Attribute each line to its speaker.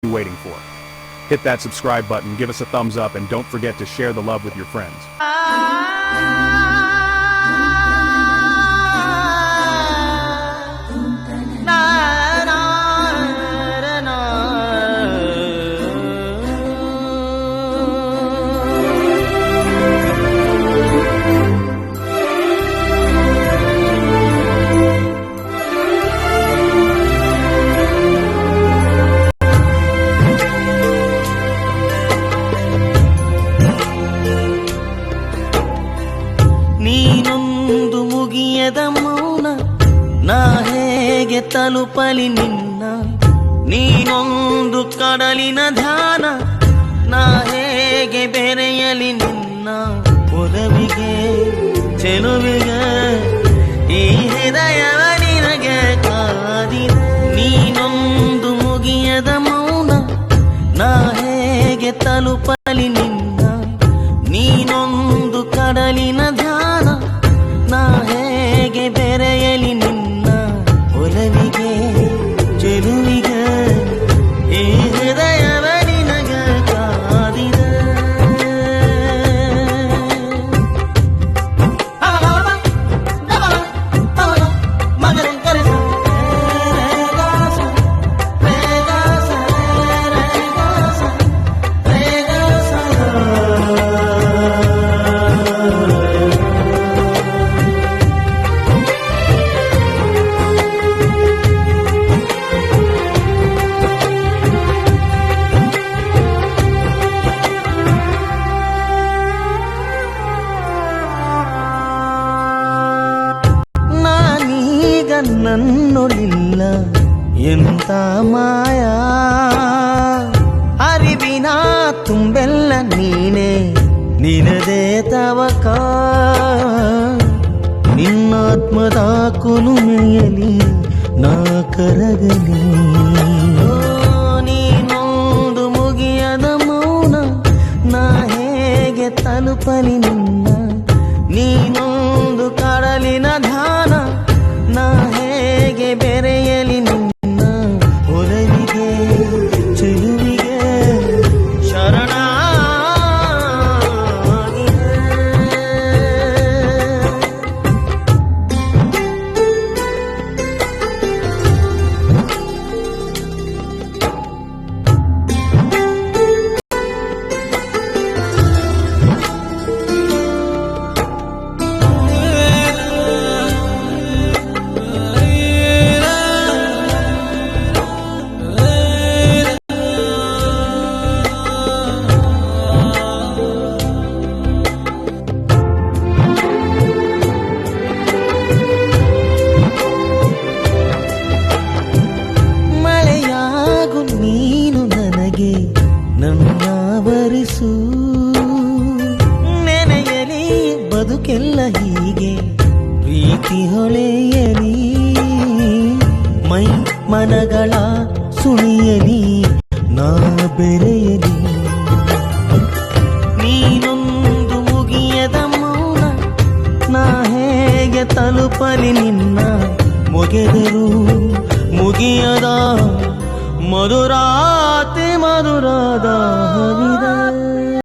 Speaker 1: you waiting for? Hit that subscribe button, give us a thumbs up, and don't forget to share the love with your friends.
Speaker 2: ನೀನೊಂದು ಮುಗಿಯದ ಮೌನ ನಾ ಹೇಗೆ ತಲುಪಲಿ ನಿನ್ನ, ನೀನೊಂದು ಕಡಲಿನ ಧ್ಯಾನ ನಾ ಹೇಗೆ ಬೆರೆಯಲಿ ನಿನ್ನ ಒಲವಿಗೆ ಚೆಲುವಿಗೆ ಈ ಹೃದಯವ ನಿನಗೆ ಕಾದಿದೆ. ನೀನೊಂದು ಮುಗಿಯದ ಮೌನ ನಾ ಹೇಗೆ ತಲುಪಲಿ ನಿನ್ನ, ನೀನೊಂದು ಕಡಲಿನ ಧ್ಯಾನ ನಾ ಹೇಗೆ ಬೆರೆಯಲಿ ನಿನ್ನ ಒಲವಿಗೆ ಚೆಲುವಿಗೆ ಈ ಹೃದಯವ ನಿನಗೆ ಕಾದಿದೆ. ನನ್ನೊಳಿಲ್ಲ ಎಂತ ಮಾಯಾ, ಅರಿವಿನ ತುಂಬೆಲ್ಲ ನೀನೇ ನಿನದೇ ತವಕ, ನಿನ್ನಾತ್ಮದ ಕುಲುಮೆಯಲಿ ನಾ ಕರಗಲಿ. ನೀನೊಂದು ಮುಗಿಯದ ಮೌನ ನಾ ಹೇಗೆ ತಲುಪಲಿ ನಿನ್ನ, ನೀನೊಂದು ಕಡಲಿನ ಧ್ಯಾನ ನಾ ಹೇಗೆ ಬೆರೆಯಲಿ ನಿನ್ನ ಒಲವಿಗೆ ಚೆಲುವಿಗೆ ಶರಣ. ನೀನು ನನಗೆ ನನ್ನಾವರಿಸು, ನೆನೆಯಲಿ ಬದುಕೆಲ್ಲ ಹೀಗೆ ಪ್ರೀತಿ ಹೊಳೆಯಲಿ, ಮೈ ಮನಗಳ ಸುಳಿಯಲಿ ನಾ ಬೆರೆಯಲಿ. ನೀನೊಂದು ಮುಗಿಯದ ಮೌನ ನಾ ಹೇಗೆ ತಲುಪಲಿ ನಿನ್ನ ಮುಗೆದರು ಮುಗಿಯದ ಮಧುರಾತಿ ಮಧುರಾದ ಹವಿದ.